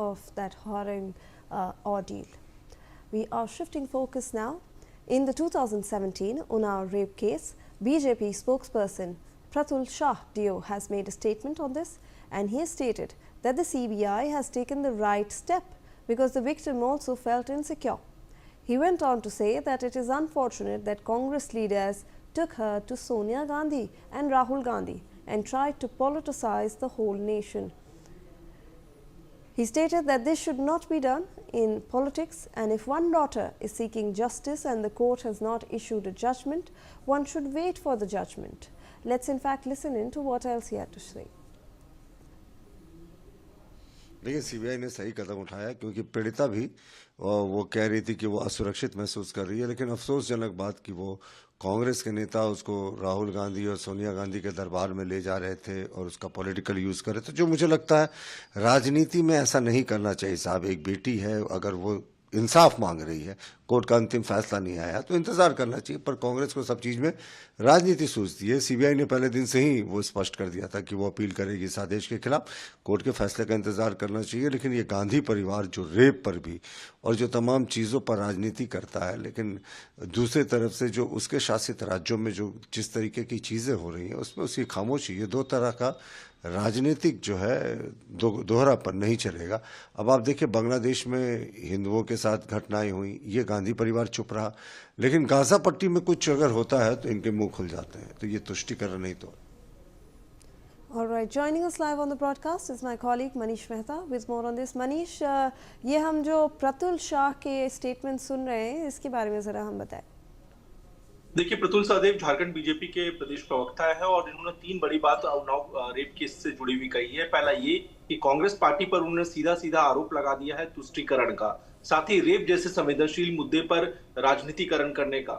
of that horrible ordeal. We are shifting focus now. In the 2017 Unnao rape case, BJP spokesperson Pratul Shah Deo has made a statement on this, and he has stated that the CBI has taken the right step because the victim also felt insecure. He went on to say that it is unfortunate that Congress leaders took her to Sonia Gandhi and Rahul Gandhi and tried to politicize the whole nation. He stated that this should not be done in politics, and if one daughter is seeking justice and the court has not issued a judgment, one should wait for the judgment. Let's in fact listen in to what else he had to say. देखिए, CBI ने सही कदम उठाया क्योंकि पीड़िता भी वो कह रही थी कि वो असुरक्षित महसूस कर रही है, लेकिन अफसोसजनक बात कि वो कांग्रेस के नेता उसको राहुल गांधी और सोनिया गांधी के दरबार में ले जा रहे थे और उसका पॉलिटिकल यूज़ कर रहे थे, जो मुझे लगता है राजनीति में ऐसा नहीं करना चाहिए साहब। एक बेटी है, अगर वो इंसाफ मांग रही है, कोर्ट का अंतिम फैसला नहीं आया तो इंतजार करना चाहिए, पर कांग्रेस को सब चीज़ में राजनीति सूझती है। सीबीआई ने पहले दिन से ही वो स्पष्ट कर दिया था कि वो अपील करेगी इस आदेश के खिलाफ, कोर्ट के फैसले का इंतजार करना चाहिए। लेकिन ये गांधी परिवार जो रेप पर भी और जो तमाम चीज़ों पर राजनीति करता है, लेकिन दूसरी तरफ से जो उसके शासित राज्यों में जो जिस तरीके की चीज़ें हो रही हैं उसमें उसकी खामोशी, ये दो तरह का राजनीतिक जो है दोहरापन नहीं चलेगा। अब आप देखिए, बांग्लादेश में हिंदुओं के साथ घटनाएं हुई, ये गांधी परिवार चुप रहा, लेकिन गाजा पट्टी में कुछ अगर होता है तो इनके मुंह खुल जाते हैं, तो ये तुष्टिकरण नहीं तो। All right, joining us live on the broadcast is my colleague Manish Mehta with more on this. Manish, ये हम जो प्रतुल शाह के स्टेटमेंट सुन रहे हैं, इसके बारे में जरा हम बताएं। देखिए, प्रतुल सहदेव झारखंड बीजेपी के प्रदेश प्रवक्ता है और इन्होंने तीन बड़ी बात उन्नाव रेप केस से जुड़ी हुई कही है। पहला ये कि कांग्रेस पार्टी पर उन्होंने सीधा सीधा आरोप लगा दिया है तुष्टीकरण का, साथ ही रेप जैसे संवेदनशील मुद्दे पर राजनीतिकरण करने का।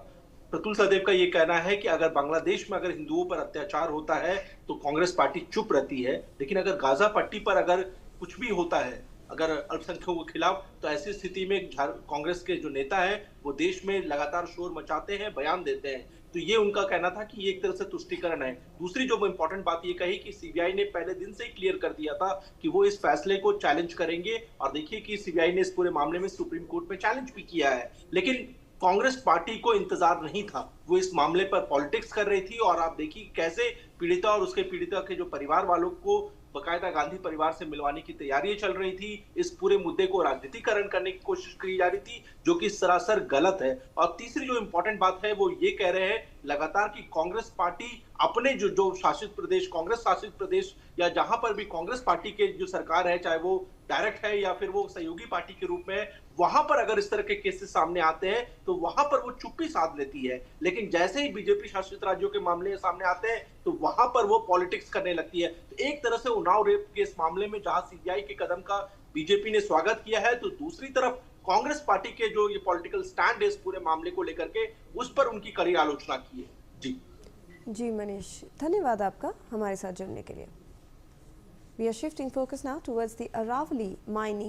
प्रतुल सहदेव का ये कहना है कि अगर बांग्लादेश में अगर हिंदुओं पर अत्याचार होता है तो कांग्रेस पार्टी चुप रहती है, लेकिन अगर गाजा पट्टी पर अगर कुछ भी होता है, अगर अल्पसंख्यकों के खिलाफ, तो ऐसी स्थिति में कांग्रेस के जो नेता है वो देश में लगातार शोर मचाते हैं, बयान देते हैं। तो ये उनका कहना था कि ये एक तरह से तुष्टीकरण है। दूसरी जो इंपॉर्टेंट बात ये कही कि सीबीआई ने पहले दिन से ही क्लियर कर दिया था कि वो इस फैसले को चैलेंज करेंगे, और देखिए कि सीबीआई ने इस पूरे मामले में सुप्रीम कोर्ट में चैलेंज भी किया है। लेकिन कांग्रेस पार्टी को इंतजार नहीं था, वो इस मामले पर पॉलिटिक्स कर रही थी, और आप देखिए कैसे पीड़िता और उसके पीड़िता के जो परिवार वालों को बकायदा गांधी परिवार से मिलवाने की तैयारियां चल रही थी। इस पूरे मुद्दे को राजनीतिकरण करने की कोशिश की जा रही थी, जो कि सरासर गलत है। और तीसरी जो इंपॉर्टेंट बात है वो ये कह रहे हैं लगातार कि कांग्रेस पार्टी अपने जो शासित प्रदेश, कांग्रेस शासित प्रदेश, या जहां पर भी कांग्रेस पार्टी के जो सरकार है, चाहे वो डायरेक्ट है या फिर वो सहयोगी पार्टी के रूप में, वहां पर अगर इस तरह के केसेस सामने आते हैं तो वहां पर वो चुप्पी साध लेती है। लेकिन जैसे ही बीजेपी शासित राज्यों के मामले सामने आते हैं तो वहां पर वो पॉलिटिक्स करने लगती है। तो एक तरह से उन्नाव रेप के इस मामले में जहां सीबीआई के कदम का बीजेपी ने स्वागत किया है, तो दूसरी तरफ कांग्रेस पार्टी के जो ये पॉलिटिकल स्टैंड है इस पूरे मामले को लेकर के, उस पर उनकी कड़ी आलोचना की है। जी मनीष, धन्यवाद आपका हमारे साथ जुड़ने के लिए। We are shifting focus now towards the Aravali mining